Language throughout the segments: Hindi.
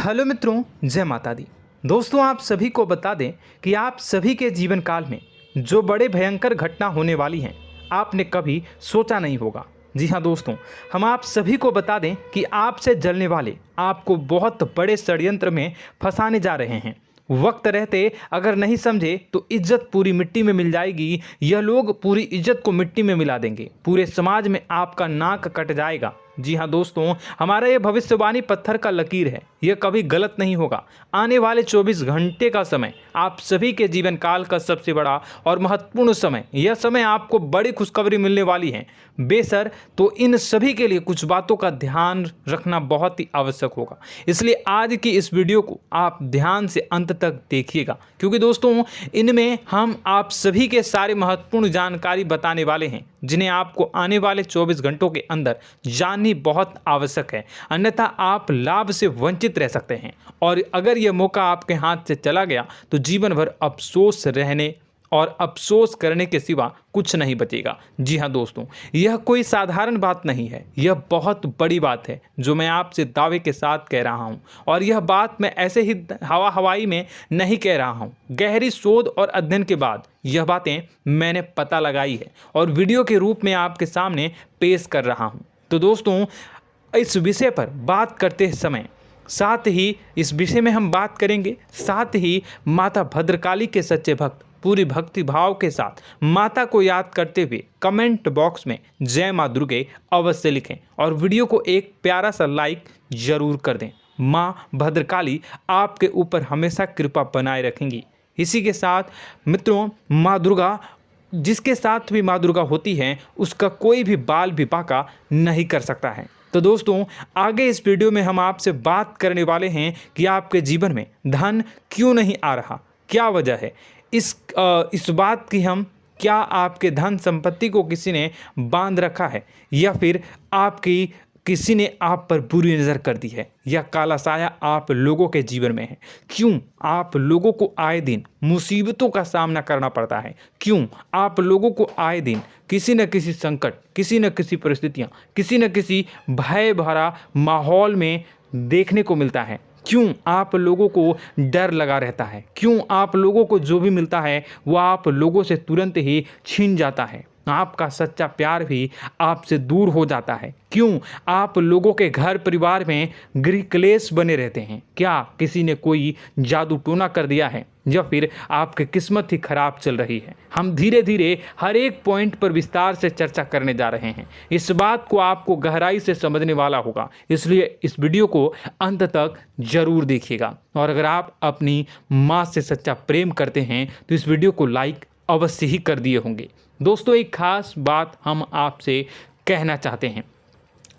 हेलो मित्रों, जय माता दी। दोस्तों, आप सभी को बता दें कि आप सभी के जीवन काल में जो बड़े भयंकर घटना होने वाली हैं, आपने कभी सोचा नहीं होगा। जी हाँ दोस्तों, हम आप सभी को बता दें कि आपसे जलने वाले आपको बहुत बड़े षड्यंत्र में फंसाने जा रहे हैं। वक्त रहते अगर नहीं समझे तो इज्जत पूरी मिट्टी में मिल जाएगी। यह लोग पूरी इज्जत को मिट्टी में मिला देंगे। पूरे समाज में आपका नाक कट जाएगा। जी हाँ दोस्तों, हमारा ये भविष्यवाणी पत्थर का लकीर है, यह कभी गलत नहीं होगा। आने वाले 24 घंटे का समय आप सभी के जीवन काल का सबसे बड़ा और महत्वपूर्ण समय। यह समय आपको बड़ी खुशखबरी मिलने वाली है बेसर, तो इन सभी के लिए कुछ बातों का ध्यान रखना बहुत ही आवश्यक होगा। इसलिए आज की इस वीडियो को आप ध्यान से अंत तक देखिएगा, क्योंकि दोस्तों इनमें हम आप सभी के सारे महत्वपूर्ण जानकारी बताने वाले हैं, जिन्हें आपको आने वाले 24 घंटों के अंदर जाननी बहुत आवश्यक है। अन्यथा आप लाभ से वंचित रह सकते हैं, और अगर यह मौका आपके हाथ से चला गया तो जीवन भर अफसोस रहने और अफसोस करने के सिवा कुछ नहीं बचेगा। जी हाँ दोस्तों, यह कोई साधारण बात नहीं है, यह बहुत बड़ी बात है जो मैं आपसे दावे के साथ कह रहा हूँ। और यह बात मैं ऐसे ही हवाई में नहीं कह रहा हूँ। गहरी शोध और अध्ययन के बाद यह बातें मैंने पता लगाई है और वीडियो के रूप में आपके सामने पेश कर रहा हूँ। तो दोस्तों, इस विषय पर बात करते समय साथ ही इस विषय में हम बात करेंगे, साथ ही माता भद्रकाली के सच्चे भक्त पूरी भक्ति भाव के साथ माता को याद करते हुए कमेंट बॉक्स में जय माँ दुर्गे अवश्य लिखें और वीडियो को एक प्यारा सा लाइक जरूर कर दें। माँ भद्रकाली आपके ऊपर हमेशा कृपा बनाए रखेंगी। इसी के साथ मित्रों, माँ दुर्गा, जिसके साथ भी माँ दुर्गा होती हैं, उसका कोई भी बाल भी बांका नहीं कर सकता है। तो दोस्तों, आगे इस वीडियो में हम आपसे बात करने वाले हैं कि आपके जीवन में धन क्यों नहीं आ रहा, क्या वजह है इस बात की। हम क्या आपके धन संपत्ति को किसी ने बांध रखा है, या फिर आपकी किसी ने आप पर बुरी नज़र कर दी है, या काला साया आप लोगों के जीवन में है। क्यों आप लोगों को आए दिन मुसीबतों का सामना करना पड़ता है, क्यों आप लोगों को आए दिन किसी न किसी संकट, किसी न किसी परिस्थितियाँ, किसी न किसी भय भरा माहौल में देखने को मिलता है, क्यों आप लोगों को डर लगा रहता है, क्यों आप लोगों को जो भी मिलता है वो आप लोगों से तुरंत ही छीन जाता है, आपका सच्चा प्यार भी आपसे दूर हो जाता है, क्यों आप लोगों के घर परिवार में गृह क्लेश बने रहते हैं। क्या किसी ने कोई जादू टोना कर दिया है, या फिर आपकी किस्मत ही खराब चल रही है। हम धीरे धीरे हर एक पॉइंट पर विस्तार से चर्चा करने जा रहे हैं। इस बात को आपको गहराई से समझने वाला होगा, इसलिए इस वीडियो को अंत तक जरूर देखिएगा। और अगर आप अपनी माँ से सच्चा प्रेम करते हैं तो इस वीडियो को लाइक अवश्य ही कर दिए होंगे। दोस्तों, एक खास बात हम आपसे कहना चाहते हैं।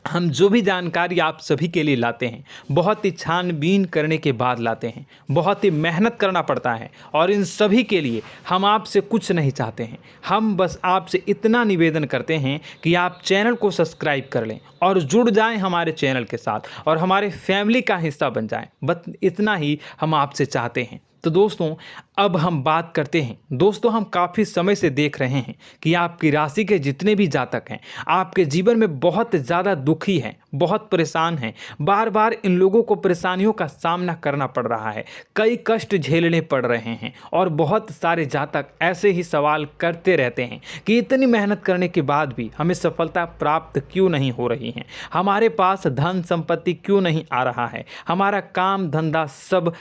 हम जो भी जानकारी आप सभी के लिए लाते हैं, बहुत ही छानबीन करने के बाद लाते हैं, बहुत ही मेहनत करना पड़ता है, और इन सभी के लिए हम आपसे कुछ नहीं चाहते हैं। हम बस आपसे इतना निवेदन करते हैं कि आप चैनल को सब्सक्राइब कर लें और जुड़ जाएं हमारे चैनल के साथ और हमारे फैमिली का हिस्सा बन जाएं। बस इतना ही हम आपसे चाहते हैं। तो दोस्तों, अब हम बात करते हैं। दोस्तों, हम काफ़ी समय से देख रहे हैं कि आपकी राशि के जितने भी जातक हैं, आपके जीवन में बहुत ज़्यादा दुखी हैं, बहुत परेशान हैं। बार बार इन लोगों को परेशानियों का सामना करना पड़ रहा है, कई कष्ट झेलने पड़ रहे हैं, और बहुत सारे जातक ऐसे ही सवाल करते रहते हैं कि इतनी मेहनत करने के बाद भी हमें सफलता प्राप्त क्यों नहीं हो रही है, हमारे पास धन संपत्ति क्यों नहीं आ रहा है, हमारा काम धंधा सब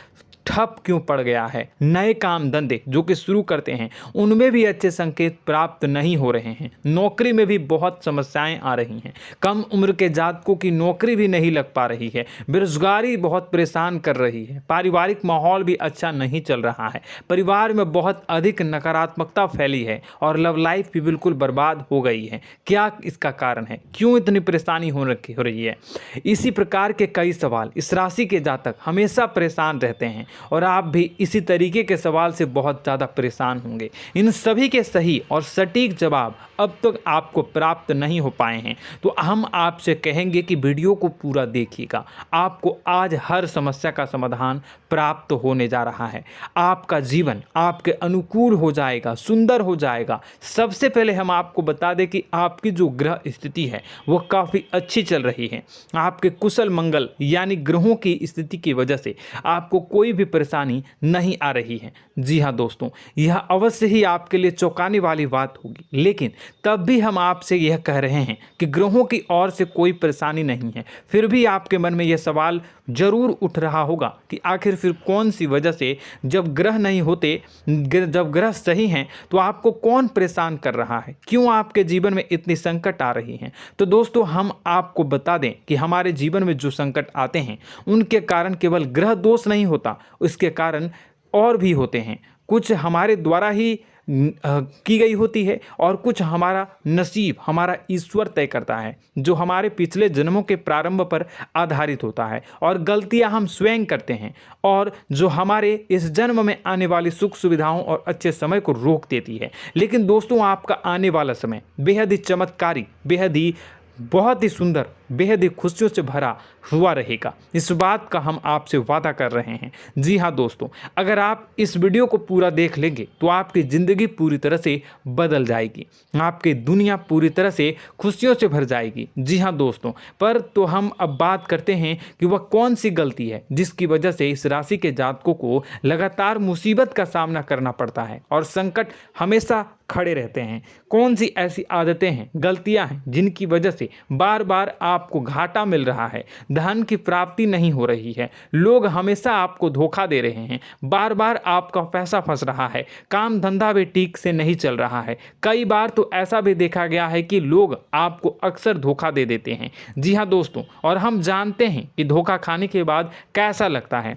ठप क्यों पड़ गया है, नए काम धंधे जो कि शुरू करते हैं उनमें भी अच्छे संकेत प्राप्त नहीं हो रहे हैं, नौकरी में भी बहुत समस्याएं आ रही हैं, कम उम्र के जातकों की नौकरी भी नहीं लग पा रही है, बेरोजगारी बहुत परेशान कर रही है, पारिवारिक माहौल भी अच्छा नहीं चल रहा है, परिवार में बहुत अधिक नकारात्मकता फैली है, और लव लाइफ भी बिल्कुल बर्बाद हो गई है। क्या इसका कारण है, क्यों इतनी परेशानी हो रही है? इसी प्रकार के कई सवाल इस राशि के जातक हमेशा परेशान रहते हैं, और आप भी इसी तरीके के सवाल से बहुत ज़्यादा परेशान होंगे। इन सभी के सही और सटीक जवाब अब तक आपको प्राप्त नहीं हो पाए हैं, तो हम आपसे कहेंगे कि वीडियो को पूरा देखिएगा। आपको आज हर समस्या का समाधान प्राप्त होने जा रहा है। आपका जीवन आपके अनुकूल हो जाएगा, सुंदर हो जाएगा। सबसे पहले हम आपको बता दें कि आपकी जो ग्रह स्थिति है वो काफ़ी अच्छी चल रही है। आपके कुशल मंगल यानी ग्रहों की स्थिति की वजह से आपको कोई भी परेशानी नहीं आ रही है। जी हाँ दोस्तों, यह अवश्य ही आपके लिए चौंकाने वाली बात होगी, लेकिन तब भी हम आपसे यह कह रहे हैं कि ग्रहों की ओर से कोई परेशानी नहीं है। फिर भी आपके मन में यह सवाल जरूर उठ रहा होगा कि आखिर फिर कौन सी वजह से, जब ग्रह नहीं होते, जब ग्रह सही हैं, तो आपको कौन परेशान कर रहा है, क्यों आपके जीवन में इतनी संकट आ रही हैं। तो दोस्तों, हम आपको बता दें कि हमारे जीवन में जो संकट आते हैं उनके कारण केवल ग्रह दोष नहीं होता, उसके कारण और भी होते हैं। कुछ हमारे द्वारा ही की गई होती है और कुछ हमारा नसीब, हमारा ईश्वर तय करता है, जो हमारे पिछले जन्मों के प्रारंभ पर आधारित होता है, और गलतियां हम स्वयं करते हैं, और जो हमारे इस जन्म में आने वाली सुख सुविधाओं और अच्छे समय को रोक देती है। लेकिन दोस्तों, आपका आने वाला समय बेहद ही चमत्कारी, बेहद ही बहुत ही सुंदर, बेहद ही खुशियों से भरा हुआ रहेगा। इस बात का हम आपसे वादा कर रहे हैं। जी हाँ दोस्तों, अगर आप इस वीडियो को पूरा देख लेंगे तो आपकी ज़िंदगी पूरी तरह से बदल जाएगी, आपकी दुनिया पूरी तरह से खुशियों से भर जाएगी। जी हाँ दोस्तों, पर तो हम अब बात करते हैं कि वह कौन सी गलती है जिसकी वजह से इस राशि के जातकों को लगातार मुसीबत का सामना करना पड़ता है और संकट हमेशा खड़े रहते हैं। कौन सी ऐसी आदतें हैं, गलतियां हैं जिनकी वजह से बार बार आपको घाटा मिल रहा है, धन की प्राप्ति नहीं हो रही है, लोग हमेशा आपको धोखा दे रहे हैं, बार बार आपका पैसा फंस रहा है, काम धंधा भी ठीक से नहीं चल रहा है। कई बार तो ऐसा भी देखा गया है कि लोग आपको अक्सर धोखा दे देते हैं। जी हाँ दोस्तों, और हम जानते हैं कि धोखा खाने के बाद कैसा लगता है।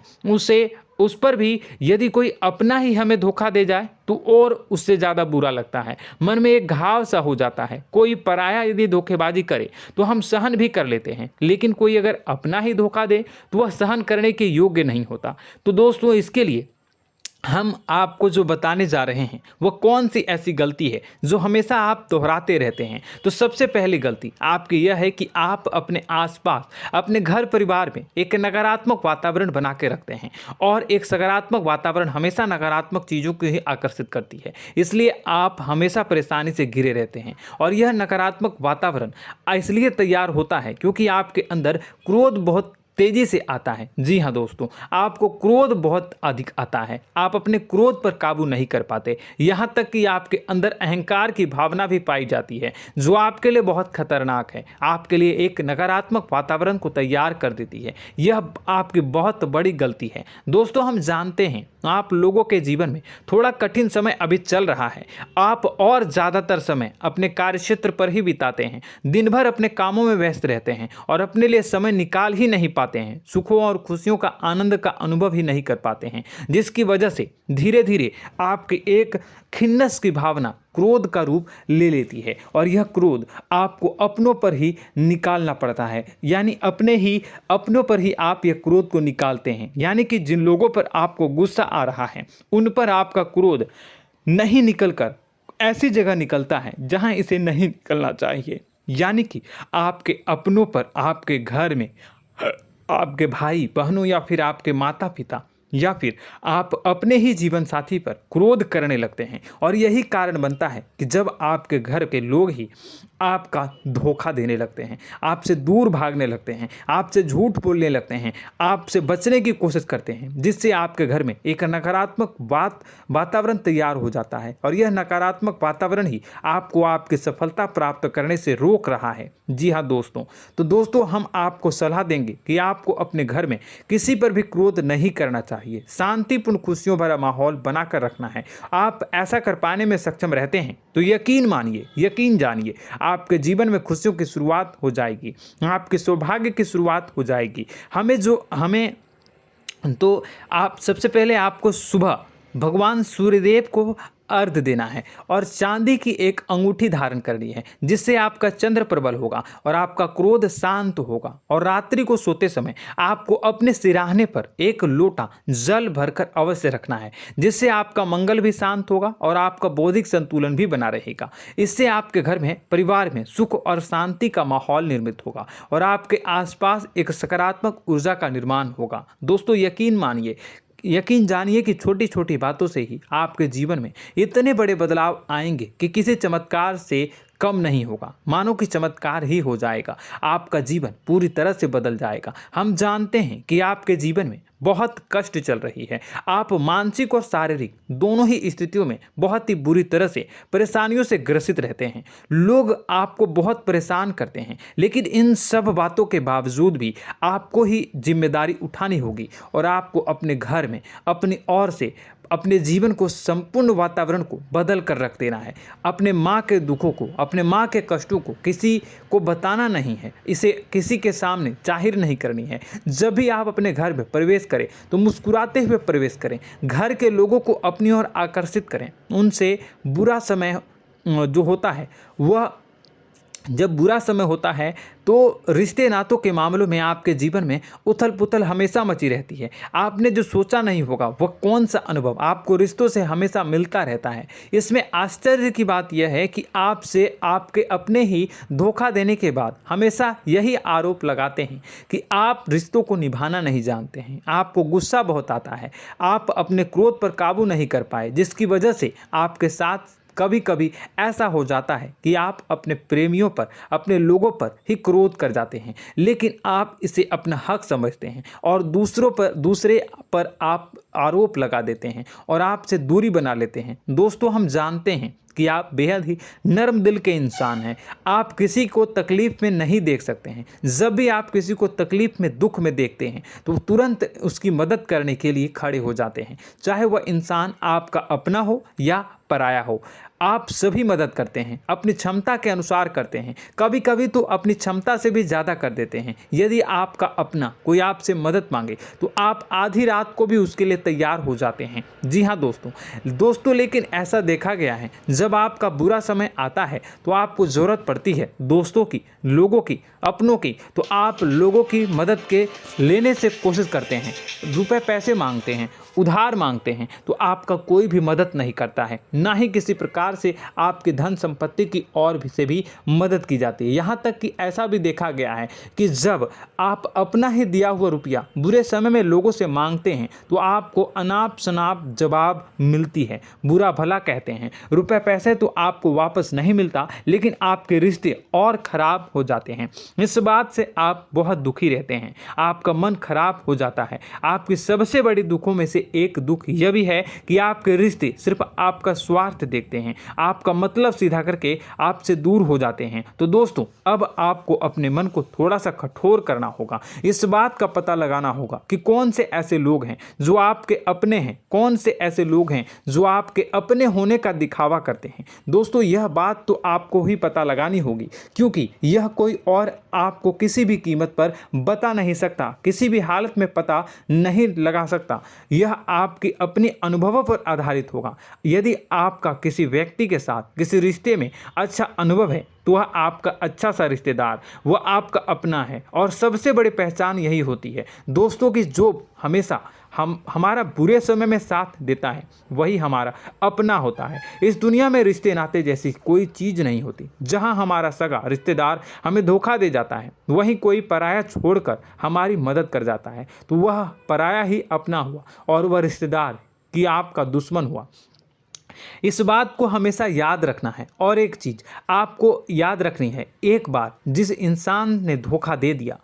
उस पर भी यदि कोई अपना ही हमें धोखा दे जाए तो और उससे ज़्यादा बुरा लगता है, मन में एक घाव सा हो जाता है। कोई पराया यदि धोखेबाजी करे तो हम सहन भी कर लेते हैं, लेकिन कोई अगर अपना ही धोखा दे तो वह सहन करने के योग्य नहीं होता। तो दोस्तों, इसके लिए हम आपको जो बताने जा रहे हैं वो कौन सी ऐसी गलती है जो हमेशा आप दोहराते रहते हैं। तो सबसे पहली गलती आपकी यह है कि आप अपने आसपास, अपने घर परिवार में एक नकारात्मक वातावरण बना के रखते हैं, और एक सकारात्मक वातावरण हमेशा नकारात्मक चीज़ों को ही आकर्षित करती है। इसलिए आप हमेशा परेशानी से घिरे रहते हैं, और यह नकारात्मक वातावरण इसलिए तैयार होता है क्योंकि आपके अंदर क्रोध बहुत तेजी से आता है। जी हाँ दोस्तों, आपको क्रोध बहुत अधिक आता है, आप अपने क्रोध पर काबू नहीं कर पाते, यहाँ तक कि आपके अंदर अहंकार की भावना भी पाई जाती है, जो आपके लिए बहुत खतरनाक है, आपके लिए एक नकारात्मक वातावरण को तैयार कर देती है। यह आपकी बहुत बड़ी गलती है। दोस्तों, हम जानते हैं आप लोगों के जीवन में थोड़ा कठिन समय अभी चल रहा है। आप और ज़्यादातर समय अपने कार्यक्षेत्र पर ही बिताते हैं, दिन भर अपने कामों में व्यस्त रहते हैं और अपने लिए समय निकाल ही नहीं पाते हैं, सुखों और खुशियों का आनंद का अनुभव ही नहीं कर पाते हैं, जिसकी वजह से धीरे धीरे आपकी एक खिन्नस की भावना क्रोध का रूप ले लेती है, और यह क्रोध आपको अपनों पर ही निकालना पड़ता है। यानी अपनों पर ही आप यह क्रोध को निकालते हैं। यानी कि जिन लोगों पर आपको गुस्सा आ रहा है उन पर आपका क्रोध नहीं निकलकर ऐसी जगह निकलता है जहां इसे नहीं निकलना चाहिए। यानी कि आपके अपनों पर, आपके घर में आपके भाई बहनों या फिर आपके माता पिता या फिर आप अपने ही जीवन साथी पर क्रोध करने लगते हैं, और यही कारण बनता है कि जब आपके घर के लोग ही आपका धोखा देने लगते हैं, आपसे दूर भागने लगते हैं, आपसे झूठ बोलने लगते हैं, आपसे बचने की कोशिश करते हैं, जिससे आपके घर में एक नकारात्मक वातावरण तैयार हो जाता है, और यह नकारात्मक वातावरण ही आपको आपकी सफलता प्राप्त करने से रोक रहा है। जी हाँ दोस्तों, तो दोस्तों, हम आपको सलाह देंगे कि आपको अपने घर में किसी पर भी क्रोध नहीं करना चाहिए, शांतिपूर्ण खुशियों भरा माहौल बनाकर रखना है। आप ऐसा कर पाने में सक्षम रहते हैं तो यकीन मानिए, यकीन जानिए, आपके जीवन में खुशियों की शुरुआत हो जाएगी, आपके सौभाग्य की शुरुआत हो जाएगी। आप सबसे पहले आपको सुबह भगवान सूर्यदेव को अर्घ देना है और चांदी की एक अंगूठी धारण करनी है, जिससे आपका चंद्र प्रबल होगा और आपका क्रोध शांत होगा। और रात्रि को सोते समय आपको अपने सिरहाने पर एक लोटा जल भरकर अवश्य रखना है, जिससे आपका मंगल भी शांत होगा और आपका बौद्धिक संतुलन भी बना रहेगा। इससे आपके घर में, परिवार में सुख और शांति का माहौल निर्मित होगा और आपके आसपास एक सकारात्मक ऊर्जा का निर्माण होगा। दोस्तों यकीन जानिए कि छोटी छोटी बातों से ही आपके जीवन में इतने बड़े बदलाव आएंगे कि किसी चमत्कार से कम नहीं होगा। मानो कि चमत्कार ही हो जाएगा, आपका जीवन पूरी तरह से बदल जाएगा। हम जानते हैं कि आपके जीवन में बहुत कष्ट चल रही है, आप मानसिक और शारीरिक दोनों ही स्थितियों में बहुत ही बुरी तरह से परेशानियों से ग्रसित रहते हैं। लोग आपको बहुत परेशान करते हैं, लेकिन इन सब बातों के बावजूद भी आपको ही जिम्मेदारी उठानी होगी और आपको अपने घर में अपनी ओर से अपने जीवन को, संपूर्ण वातावरण को बदल कर रख देना है। अपने माँ के दुखों को, अपने माँ के कष्टों को किसी को बताना नहीं है, इसे किसी के सामने जाहिर नहीं करनी है। जब भी आप अपने घर में प्रवेश करें तो मुस्कुराते हुए प्रवेश करें, घर के लोगों को अपनी ओर आकर्षित करें। उनसे बुरा समय जो होता है वह जब बुरा समय होता है तो रिश्ते नातों के मामलों में आपके जीवन में उथल पुथल हमेशा मची रहती है। आपने जो सोचा नहीं होगा वह कौन सा अनुभव आपको रिश्तों से हमेशा मिलता रहता है। इसमें आश्चर्य की बात यह है कि आपसे आपके अपने ही धोखा देने के बाद हमेशा यही आरोप लगाते हैं कि आप रिश्तों को निभाना नहीं जानते हैं, आपको गुस्सा बहुत आता है, आप अपने क्रोध पर काबू नहीं कर पाए, जिसकी वजह से आपके साथ कभी कभी ऐसा हो जाता है कि आप अपने प्रेमियों पर, अपने लोगों पर ही क्रोध कर जाते हैं, लेकिन आप इसे अपना हक समझते हैं और दूसरे पर आप आरोप लगा देते हैं और आपसे दूरी बना लेते हैं। दोस्तों हम जानते हैं कि आप बेहद ही नर्म दिल के इंसान हैं। आप किसी को तकलीफ में नहीं देख सकते हैं। जब भी आप किसी को तकलीफ में, दुख में देखते हैं तो तुरंत उसकी मदद करने के लिए खड़े हो जाते हैं, चाहे वह इंसान आपका अपना हो या पराया हो। आप सभी मदद करते हैं, अपनी क्षमता के अनुसार करते हैं, कभी कभी तो अपनी क्षमता से भी ज़्यादा कर देते हैं। यदि आपका अपना कोई आपसे मदद मांगे तो आप आधी रात को भी उसके लिए तैयार हो जाते हैं। जी हाँ दोस्तों, लेकिन ऐसा देखा गया है जब आपका बुरा समय आता है तो आपको ज़रूरत पड़ती है दोस्तों की, लोगों की, अपनों की, तो आप लोगों की मदद के लेने से कोशिश करते हैं, रुपए पैसे मांगते हैं, उधार मांगते हैं, तो आपका कोई भी मदद नहीं करता है, ना ही किसी प्रकार से आपकी धन संपत्ति की और भी से भी मदद की जाती है। यहाँ तक कि ऐसा भी देखा गया है कि जब आप अपना ही दिया हुआ रुपया बुरे समय में लोगों से मांगते हैं तो आपको अनाप शनाप जवाब मिलती है, बुरा भला कहते हैं। रुपए पैसे तो आपको वापस नहीं मिलता, लेकिन आपके रिश्ते और खराब हो जाते हैं। इस बात से आप बहुत दुखी रहते हैं, आपका मन खराब हो जाता है। आपकी सबसे बड़ी दुखों में से एक दुख यह भी है कि आपके रिश्ते सिर्फ आपका स्वार्थ देखते हैं, आपका मतलब सीधा करके आपसे दूर हो जाते हैं। तो दोस्तों अब आपको अपने मन को थोड़ा सा कठोर करना होगा, इस बात का पता लगाना होगा कि कौन से ऐसे लोग हैं जो आपके अपने हैं, कौन से ऐसे लोग हैं जो आपके अपने होने का दिखावा करते हैं। दोस्तों यह बात तो आपको ही पता लगानी होगी, क्योंकि यह कोई और आपको किसी भी कीमत पर बता नहीं सकता, किसी भी हालत में पता नहीं लगा सकता। यह आपके अपने अनुभवों पर आधारित होगा। यदि आपका किसी व्यक्ति के साथ किसी रिश्ते में अच्छा अनुभव है तो वह आपका अच्छा सा रिश्तेदार, वह आपका अपना है, और सबसे बड़ी पहचान यही होती है दोस्तों की जो हमेशा हमारा बुरे समय में साथ देता है वही हमारा अपना होता है। इस दुनिया में रिश्ते नाते जैसी कोई चीज़ नहीं होती। जहां हमारा सगा रिश्तेदार हमें धोखा दे जाता है, वहीं कोई पराया छोड़कर हमारी मदद कर जाता है तो वह पराया ही अपना हुआ और वह रिश्तेदार कि आपका दुश्मन हुआ। इस बात को हमेशा याद रखना है। और एक चीज़ आपको याद रखनी है, एक बार जिस इंसान ने धोखा दे दिया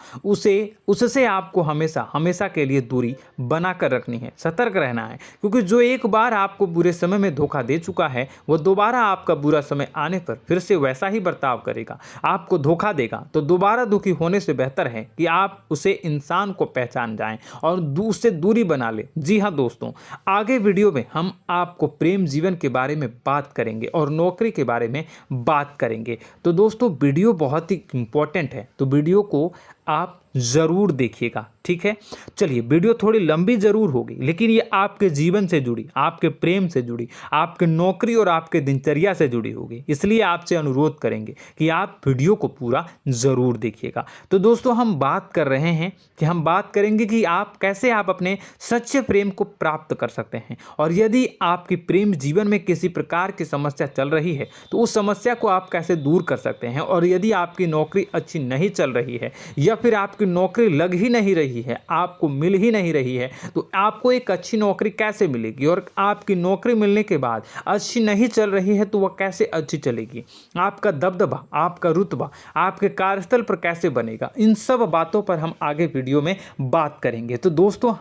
उससे आपको हमेशा के लिए दूरी बना कर रखनी है, सतर्क रहना है, क्योंकि जो एक बार आपको बुरे समय में धोखा दे चुका है वो दोबारा आपका बुरा समय आने पर फिर से वैसा ही बर्ताव करेगा, आपको धोखा देगा। तो दोबारा दुखी होने से बेहतर है कि आप उसे इंसान को पहचान जाएं और उससे दूरी बना लें। जी हाँ दोस्तों, आगे वीडियो में हम आपको प्रेम जीवन के बारे में बात करेंगे और नौकरी के बारे में बात करेंगे। तो दोस्तों वीडियो बहुत ही इम्पोर्टेंट है, तो वीडियो को आप ज़रूर देखिएगा, ठीक है। चलिए, वीडियो थोड़ी लंबी ज़रूर होगी, लेकिन ये आपके जीवन से जुड़ी, आपके प्रेम से जुड़ी, आपके नौकरी और आपके दिनचर्या से जुड़ी होगी, इसलिए आपसे अनुरोध करेंगे कि आप वीडियो को पूरा ज़रूर देखिएगा। तो दोस्तों, हम बात कर रहे हैं कि हम बात करेंगे कि आप कैसे आप अपने सच्चे प्रेम को प्राप्त कर सकते हैं, और यदि आपकी प्रेम जीवन में किसी प्रकार की समस्या चल रही है तो उस समस्या को आप कैसे दूर कर सकते हैं, और यदि आपकी नौकरी अच्छी नहीं चल रही है या फिर आपकी नौकरी लग ही नहीं रही है, आपको मिल ही नहीं रही है, तो आपको एक अच्छी नौकरी कैसे मिलेगी, और आपकी नौकरी मिलने के बाद अच्छी नहीं चल रही है तो वह कैसे अच्छी चलेगी, आपका दबदबा, आपका रुतबा आपके कार्यस्थल पर कैसे बनेगा, इन सब बातों पर हम आगे वीडियो में बात करेंगे। तो दोस्तों,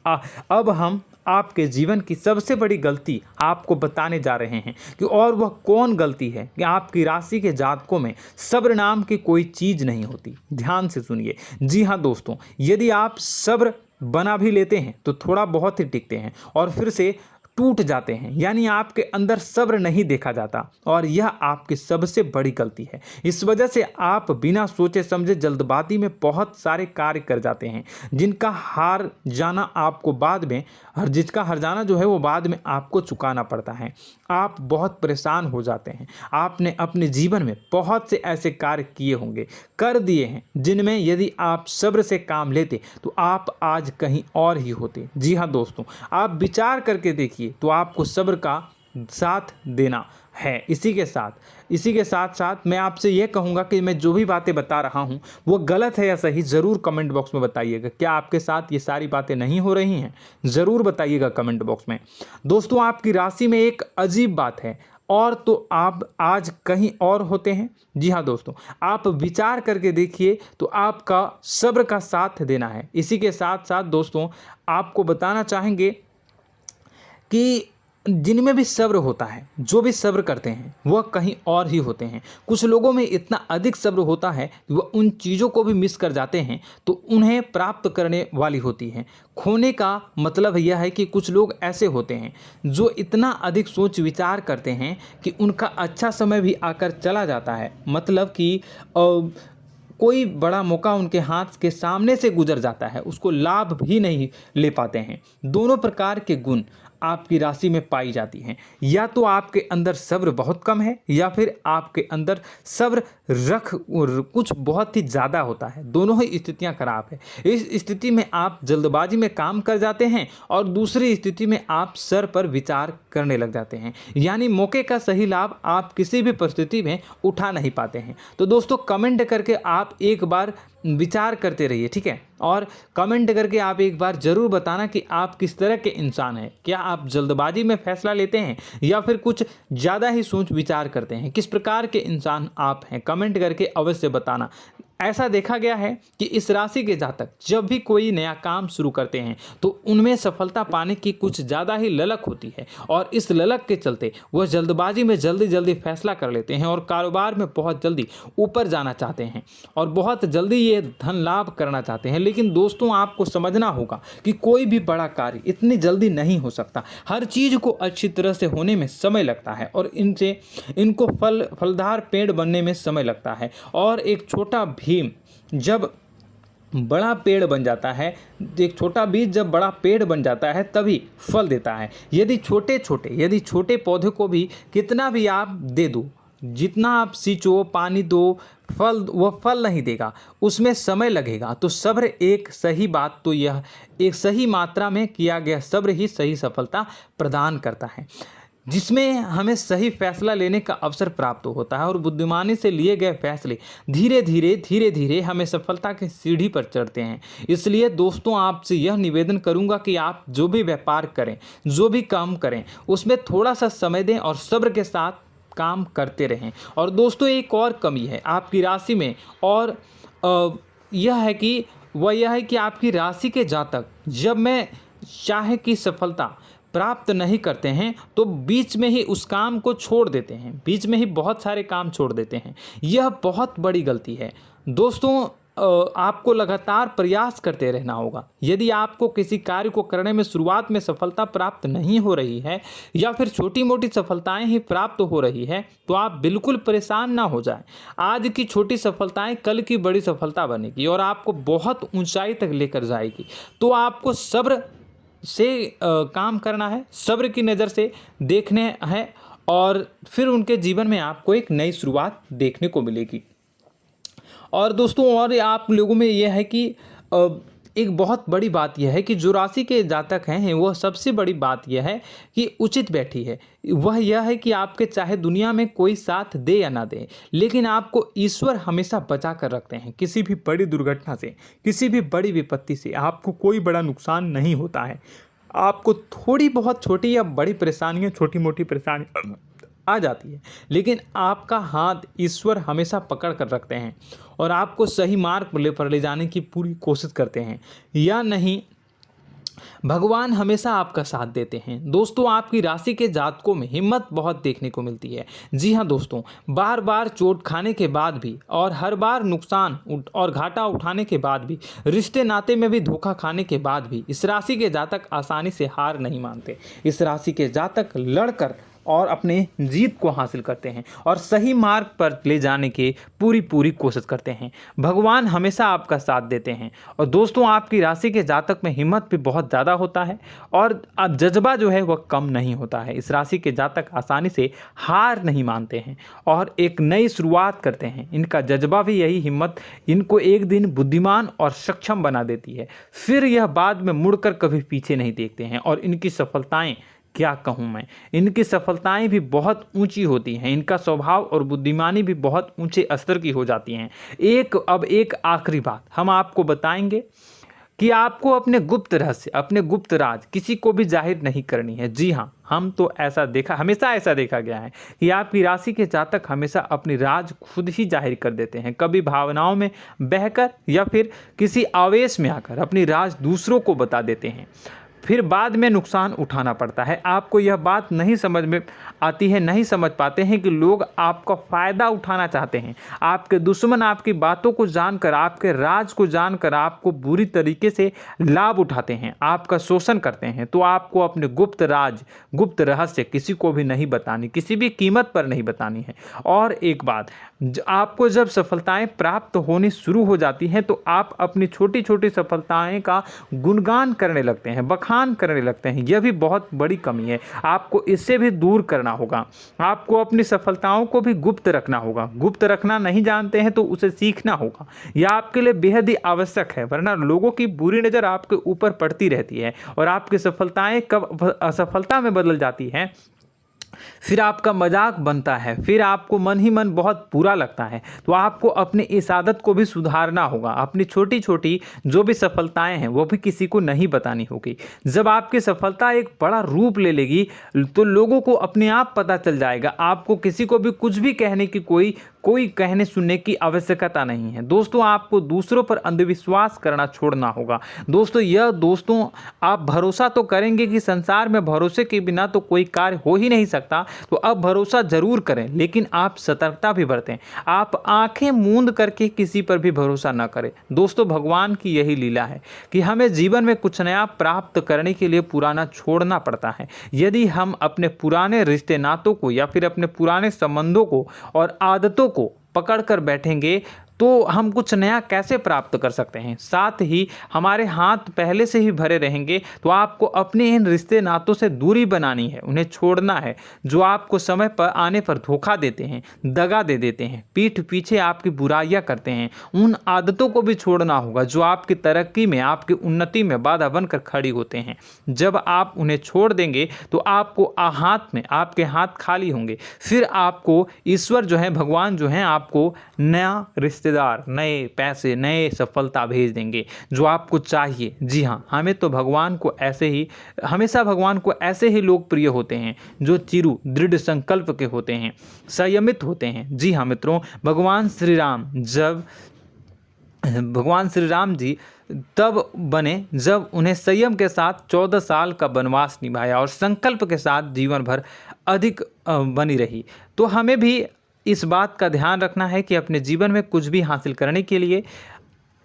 अब हम आपके जीवन की सबसे बड़ी गलती आपको बताने जा रहे हैं कि और वह कौन गलती है कि आपकी राशि के जातकों में सब्र नाम की कोई चीज़ नहीं होती। ध्यान से सुनिए। जी हाँ दोस्तों, यदि आप सब्र बना भी लेते हैं तो थोड़ा बहुत ही टिकते हैं और फिर से टूट जाते हैं, यानी आपके अंदर सब्र नहीं देखा जाता, और यह आपकी सबसे बड़ी गलती है। इस वजह से आप बिना सोचे समझे जल्दबाजी में बहुत सारे कार्य कर जाते हैं, जिनका हार जाना आपको बाद में जिसका हर जाना जो है वो बाद में आपको चुकाना पड़ता है। आप बहुत परेशान हो जाते हैं। आपने अपने जीवन में बहुत से ऐसे कार्य किए होंगे, कर दिए हैं, जिनमें यदि आप सब्र से काम लेते तो आप आज कहीं और ही होते। जी हाँ दोस्तों, आप विचार करके देखिए तो आपको सब्र का साथ देना है। इसी के साथ साथ मैं आपसे ये कहूँगा कि मैं जो भी बातें बता रहा हूँ वो गलत है या सही, ज़रूर कमेंट बॉक्स में बताइएगा। क्या आपके साथ ये सारी बातें नहीं हो रही हैं? ज़रूर बताइएगा कमेंट बॉक्स में। दोस्तों, आपकी राशि में एक अजीब बात है, और तो आप आज कहीं और होते हैं। जी हाँ दोस्तों, आप विचार करके देखिए तो आपका सब्र का साथ देना है। इसी के साथ साथ दोस्तों, आपको बताना चाहेंगे कि जिनमें भी सब्र होता है, जो भी सब्र करते हैं, वह कहीं और ही होते हैं। कुछ लोगों में इतना अधिक सब्र होता है कि वह उन चीज़ों को भी मिस कर जाते हैं तो उन्हें प्राप्त करने वाली होती हैं। खोने का मतलब यह है कि कुछ लोग ऐसे होते हैं जो इतना अधिक सोच विचार करते हैं कि उनका अच्छा समय भी आकर चला जाता है, मतलब कि कोई बड़ा मौका उनके हाथ के सामने से गुजर जाता है, उसको लाभ भी नहीं ले पाते हैं। दोनों प्रकार के गुण आपकी राशि में पाई जाती हैं। या तो आपके अंदर सब्र बहुत कम है, या फिर आपके अंदर सब्र रख कुछ बहुत ही ज़्यादा होता है। दोनों ही स्थितियां खराब है। इस स्थिति में आप जल्दबाजी में काम कर जाते हैं, और दूसरी स्थिति में आप सर पर विचार करने लग जाते हैं, यानी मौके का सही लाभ आप किसी भी परिस्थिति में उठा नहीं पाते हैं। तो दोस्तों, कमेंट करके आप एक बार विचार करते रहिए, ठीक है, और कमेंट करके आप एक बार ज़रूर बताना कि आप किस तरह के इंसान हैं। क्या आप जल्दबाजी में फैसला लेते हैं या फिर कुछ ज़्यादा ही सोच विचार करते हैं? किस प्रकार के इंसान आप हैं, कमेंट करके अवश्य बताना। ऐसा देखा गया है कि इस राशि के जातक जब भी कोई नया काम शुरू करते हैं तो उनमें सफलता पाने की कुछ ज़्यादा ही ललक होती है, और इस ललक के चलते वह जल्दबाजी में जल्दी फैसला कर लेते हैं और कारोबार में बहुत जल्दी ऊपर जाना चाहते हैं और बहुत जल्दी ये धन लाभ करना चाहते हैं। लेकिन दोस्तों, आपको समझना होगा कि कोई भी बड़ा कार्य इतनी जल्दी नहीं हो सकता। हर चीज़ को अच्छी तरह से होने में समय लगता है, और इनको फलदार पेड़ बनने में समय लगता है। और एक छोटा भीम जब बड़ा पेड़ बन जाता है, एक छोटा बीज जब बड़ा पेड़ बन जाता है तभी फल देता है। यदि छोटे पौधे को भी कितना भी आप दे दो, जितना आप सींचो, पानी दो, वह फल नहीं देगा, उसमें समय लगेगा। तो सब्र एक सही बात, तो यह एक सही मात्रा में किया गया सब्र ही सही सफलता प्रदान करता है, जिसमें हमें सही फैसला लेने का अवसर प्राप्त होता है, और बुद्धिमानी से लिए गए फैसले धीरे धीरे हमें सफलता की सीढ़ी पर चढ़ते हैं। इसलिए दोस्तों, आपसे यह निवेदन करूंगा कि आप जो भी व्यापार करें, जो भी काम करें, उसमें थोड़ा सा समय दें और सब्र के साथ काम करते रहें। और दोस्तों, एक और कमी है आपकी राशि में, और यह है कि आपकी राशि के जातक जब मैं चाहे कि सफलता प्राप्त नहीं करते हैं तो बीच में ही उस काम को छोड़ देते हैं, बीच में ही बहुत सारे काम छोड़ देते हैं। यह बहुत बड़ी गलती है दोस्तों। आपको लगातार प्रयास करते रहना होगा। यदि आपको किसी कार्य को करने में शुरुआत में सफलता प्राप्त नहीं हो रही है या फिर छोटी मोटी सफलताएं ही प्राप्त हो रही है तो आप बिल्कुल परेशान ना हो जाएं। आज की छोटी सफलताएं कल की बड़ी सफलता बनेगी और आपको बहुत ऊंचाई तक लेकर जाएगी। तो आपको सब्र से काम करना है, सब्र की नज़र से देखने हैं और फिर उनके जीवन में आपको एक नई शुरुआत देखने को मिलेगी। और दोस्तों और आप लोगों में यह है कि एक बहुत बड़ी बात यह है कि जो राशि के जातक हैं वो सबसे बड़ी बात यह है कि उचित बैठी है। वह यह है कि आपके चाहे दुनिया में कोई साथ दे या ना दे, लेकिन आपको ईश्वर हमेशा बचा कर रखते हैं। किसी भी बड़ी दुर्घटना से, किसी भी बड़ी विपत्ति से आपको कोई बड़ा नुकसान नहीं होता है। आपको थोड़ी बहुत छोटी या बड़ी परेशानियाँ, छोटी मोटी परेशानी आ जाती है, लेकिन आपका हाथ ईश्वर हमेशा पकड़ कर रखते हैं और आपको सही मार्ग पर ले जाने की पूरी कोशिश करते हैं। या नहीं, भगवान हमेशा आपका साथ देते हैं। दोस्तों आपकी राशि के जातकों में हिम्मत बहुत देखने को मिलती है। जी हाँ दोस्तों, बार बार चोट खाने के बाद भी और हर बार नुकसान और घाटा उठाने के बाद भी, रिश्ते नाते में भी धोखा खाने के बाद भी इस राशि के जातक आसानी से हार नहीं मानते। इस राशि के जातक लड़कर और अपने जीत को हासिल करते हैं और सही मार्ग पर ले जाने की पूरी कोशिश करते हैं। भगवान हमेशा आपका साथ देते हैं। और दोस्तों आपकी राशि के जातक में हिम्मत भी बहुत ज़्यादा होता है और अब जज्बा जो है वह कम नहीं होता है। इस राशि के जातक आसानी से हार नहीं मानते हैं और एक नई शुरुआत करते हैं। इनका जज्बा भी यही हिम्मत इनको एक दिन बुद्धिमान और सक्षम बना देती है। फिर यह बाद में मुड़कर कभी पीछे नहीं देखते हैं और इनकी सफलताएं, क्या कहूँ मैं, इनकी सफलताएं भी बहुत ऊंची होती हैं। इनका स्वभाव और बुद्धिमानी भी बहुत ऊंचे स्तर की हो जाती हैं। अब एक आखिरी बात हम आपको बताएंगे कि आपको अपने गुप्त रहस्य, अपने गुप्त राज किसी को भी जाहिर नहीं करनी है। जी हाँ, हम तो हमेशा ऐसा देखा गया है कि आपकी राशि के जातक हमेशा अपनी राज खुद ही जाहिर कर देते हैं। कभी भावनाओं में बहकर या फिर किसी आवेश में आकर अपनी राज दूसरों को बता देते हैं, फिर बाद में नुकसान उठाना पड़ता है। आपको यह बात नहीं समझ में आती है, नहीं समझ पाते हैं कि लोग आपका फ़ायदा उठाना चाहते हैं। आपके दुश्मन आपकी बातों को जानकर, आपके राज को जानकर आपको बुरी तरीके से लाभ उठाते हैं, आपका शोषण करते हैं। तो आपको अपने गुप्त राज, गुप्त रहस्य किसी को भी नहीं बतानी, किसी भी कीमत पर नहीं बतानी है। और एक बात, आपको जब सफलताएं प्राप्त होनी शुरू हो जाती हैं तो आप अपनी छोटी छोटी सफलताएं का गुणगान करने लगते हैं, बखान करने लगते हैं। यह भी बहुत बड़ी कमी है, आपको इससे भी दूर करना होगा। आपको अपनी सफलताओं को भी गुप्त रखना होगा। गुप्त रखना नहीं जानते हैं तो उसे सीखना होगा। यह आपके लिए बेहद ही आवश्यक है, वरना लोगों की बुरी नज़र आपके ऊपर पड़ती रहती है और आपकी सफलताएं कब असफलता में बदल जाती हैं, फिर आपका मजाक बनता है, फिर आपको मन ही मन बहुत बुरा लगता है। तो आपको अपनी इस आदत को भी सुधारना होगा। अपनी छोटी छोटी जो भी सफलताएं हैं वो भी किसी को नहीं बतानी होगी। जब आपकी सफलता एक बड़ा रूप ले लेगी तो लोगों को अपने आप पता चल जाएगा। आपको किसी को भी कुछ भी कहने की कोई कहने सुनने की आवश्यकता नहीं है। दोस्तों आपको दूसरों पर अंधविश्वास करना छोड़ना होगा। दोस्तों आप भरोसा तो करेंगे कि संसार में भरोसे के बिना तो कोई कार्य हो ही नहीं सकता, तो अब भरोसा जरूर करें, लेकिन आप सतर्कता भी बरतें। आप आंखें मूंद करके किसी पर भी भरोसा न करें। दोस्तों भगवान की यही लीला है कि हमें जीवन में कुछ नया प्राप्त करने के लिए पुराना छोड़ना पड़ता है। यदि हम अपने पुराने रिश्ते नातों को या फिर अपने पुराने संबंधों को और आदतों को पकड़ कर बैठेंगे तो हम कुछ नया कैसे प्राप्त कर सकते हैं। साथ ही हमारे हाथ पहले से ही भरे रहेंगे। तो आपको अपने इन रिश्ते नातों से दूरी बनानी है, उन्हें छोड़ना है जो आपको समय पर आने पर धोखा देते हैं, दगा दे देते हैं, पीठ पीछे आपकी बुराइयां करते हैं। उन आदतों को भी छोड़ना होगा जो आपकी तरक्की में, आपकी उन्नति में बाधा बनकर खड़ी होते हैं। जब आप उन्हें छोड़ देंगे तो आपके हाथ खाली होंगे। फिर आपको ईश्वर जो है, भगवान जो है, आपको नया रिश्तेदार, नए पैसे, नए सफलता भेज देंगे जो आपको चाहिए। जी हाँ, हमेशा भगवान को ऐसे ही लोग प्रिय होते हैं जो चिरु दृढ़ संकल्प के होते हैं, संयमित होते हैं। जी हाँ मित्रों, भगवान श्री राम जी तब बने जब उन्हें संयम के साथ 14 साल का वनवास निभाया और संकल्प के साथ जीवन भर अधिक बनी रही। तो हमें भी इस बात का ध्यान रखना है कि अपने जीवन में कुछ भी हासिल करने के लिए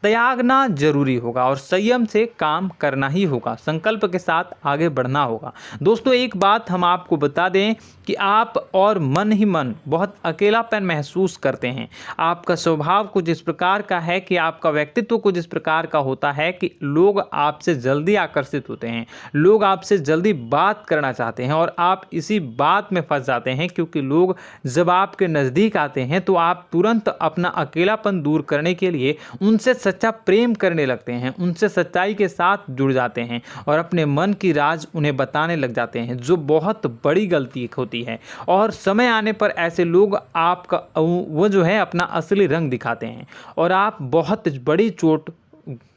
त्यागना जरूरी होगा और संयम से काम करना ही होगा। संकल्प के साथ आगे बढ़ना होगा। दोस्तों एक बात हम आपको बता दें कि आप और मन ही मन बहुत अकेलापन महसूस करते हैं। आपका स्वभाव कुछ इस प्रकार का है कि आपका व्यक्तित्व कुछ इस प्रकार का होता है कि लोग आपसे जल्दी आकर्षित होते हैं, लोग आपसे जल्दी बात करना चाहते हैं और आप इसी बात में फंस जाते हैं, क्योंकि लोग जब आपके नज़दीक आते हैं तो आप तुरंत अपना अकेलापन दूर करने के लिए उनसे सच्चा प्रेम करने लगते हैं, उनसे सच्चाई के साथ जुड़ जाते हैं और अपने मन की राज उन्हें बताने लग जाते हैं, जो बहुत बड़ी गलती होती है। और समय आने पर ऐसे लोग आपका वो जो है अपना असली रंग दिखाते हैं और आप बहुत बड़ी चोट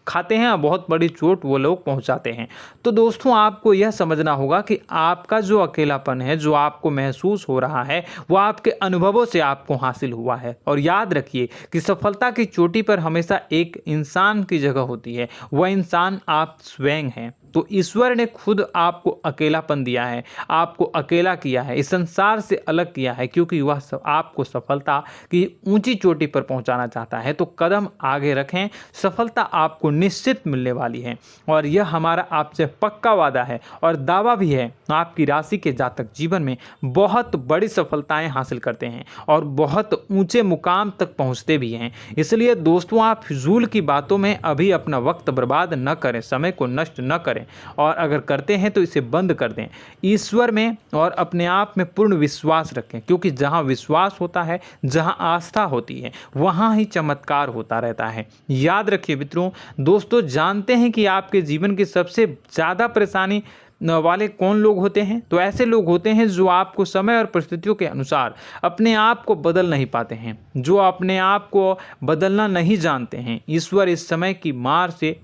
खाते हैं और बहुत बड़ी चोट वो लोग पहुंचाते हैं। तो दोस्तों आपको यह समझना होगा कि आपका जो अकेलापन है, जो आपको महसूस हो रहा है, वो आपके अनुभवों से आपको हासिल हुआ है। और याद रखिए कि सफलता की चोटी पर हमेशा एक इंसान की जगह होती है, वह इंसान आप स्वयं हैं। तो ईश्वर ने खुद आपको अकेलापन दिया है, आपको अकेला किया है, इस संसार से अलग किया है, क्योंकि वह आपको सफलता की ऊंची चोटी पर पहुंचाना चाहता है। तो कदम आगे रखें, सफलता आपको निश्चित मिलने वाली है और यह हमारा आपसे पक्का वादा है और दावा भी है। आपकी राशि के जातक जीवन में बहुत बड़ी सफलताएं हासिल करते हैं और बहुत ऊंचे मुकाम तक पहुंचते भी हैं। इसलिए दोस्तों आप फिजूल की बातों में अभी अपना वक्त बर्बाद न करें, समय को नष्ट न करें और अगर करते हैं तो इसे बंद कर दें। ईश्वर में और अपने आप में पूर्ण विश्वास रखें, क्योंकि जहां विश्वास होता है, जहां आस्था होती है, वहां ही चमत्कार होता रहता है। याद रखिए मित्रों, दोस्तों जानते हैं कि आपके जीवन की सबसे ज़्यादा परेशानी वाले कौन लोग होते हैं? तो ऐसे लोग होते हैं जो आपको समय और परिस्थितियों के अनुसार अपने आप को बदल नहीं पाते हैं, जो अपने आप को बदलना नहीं जानते हैं। ईश्वर इस समय की मार से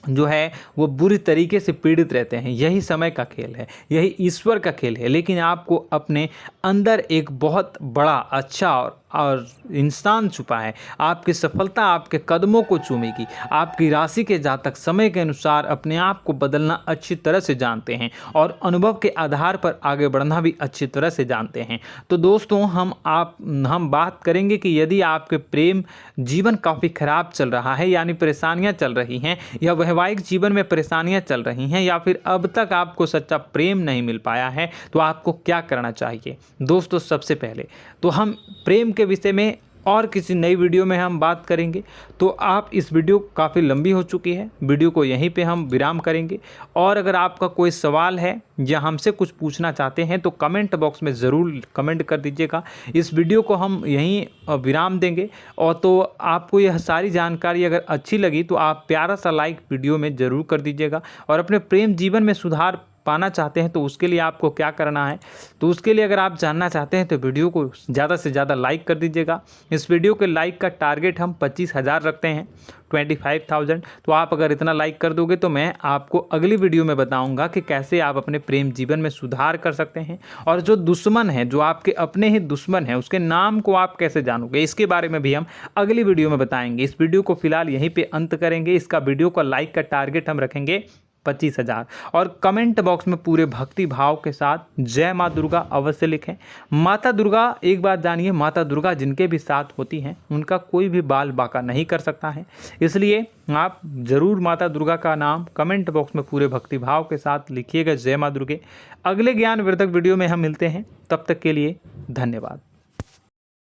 जो है वो बुरी तरीके से पीड़ित रहते हैं। यही समय का खेल है, यही ईश्वर का खेल है। लेकिन आपको अपने अंदर एक बहुत बड़ा अच्छा और इंसान छुपा है। आपकी सफलता आपके कदमों को चूमेगी। आपकी राशि के जातक समय के अनुसार अपने आप को बदलना अच्छी तरह से जानते हैं और अनुभव के आधार पर आगे बढ़ना भी अच्छी तरह से जानते हैं। तो दोस्तों हम बात करेंगे कि यदि आपके प्रेम जीवन काफ़ी खराब चल रहा है, यानी परेशानियां चल रही हैं, या वैवाहिक जीवन में परेशानियां चल रही हैं, या फिर अब तक आपको सच्चा प्रेम नहीं मिल पाया है, तो आपको क्या करना चाहिए? दोस्तों सबसे पहले तो हम प्रेम के विषय में और किसी नई वीडियो में हम बात करेंगे। तो आप इस वीडियो काफ़ी लंबी हो चुकी है, वीडियो को यहीं पे हम विराम करेंगे। और अगर आपका कोई सवाल है या हमसे कुछ पूछना चाहते हैं तो कमेंट बॉक्स में ज़रूर कमेंट कर दीजिएगा। इस वीडियो को हम यहीं विराम देंगे। और तो आपको यह सारी जानकारी अगर अच्छी लगी तो आप प्यारा सा लाइक वीडियो में ज़रूर कर दीजिएगा। और अपने प्रेम जीवन में सुधार पाना चाहते हैं तो उसके लिए आपको क्या करना है, तो उसके लिए अगर आप जानना चाहते हैं तो वीडियो को ज़्यादा से ज़्यादा लाइक कर दीजिएगा। इस वीडियो के लाइक का टारगेट हम 25,000 रखते हैं, 25,000। तो आप अगर इतना लाइक कर दोगे तो मैं आपको अगली वीडियो में बताऊंगा कि कैसे आप अपने प्रेम जीवन में सुधार कर सकते हैं। और जो दुश्मन है, जो आपके अपने ही दुश्मन है, उसके नाम को आप कैसे जानोगे, इसके बारे में भी हम अगली वीडियो में बताएंगे। इस वीडियो को फिलहाल यहीं पे अंत करेंगे। इसका वीडियो का लाइक का टारगेट हम रखेंगे 25,000। और कमेंट बॉक्स में पूरे भक्ति भाव के साथ जय माँ दुर्गा अवश्य लिखें। माता दुर्गा, एक बात जानिए, माता दुर्गा जिनके भी साथ होती हैं उनका कोई भी बाल बाका नहीं कर सकता है। इसलिए आप ज़रूर माता दुर्गा का नाम कमेंट बॉक्स में पूरे भक्ति भाव के साथ लिखिएगा, जय माँ दुर्गे। अगले ज्ञानवर्धक वीडियो में हम मिलते हैं, तब तक के लिए धन्यवाद।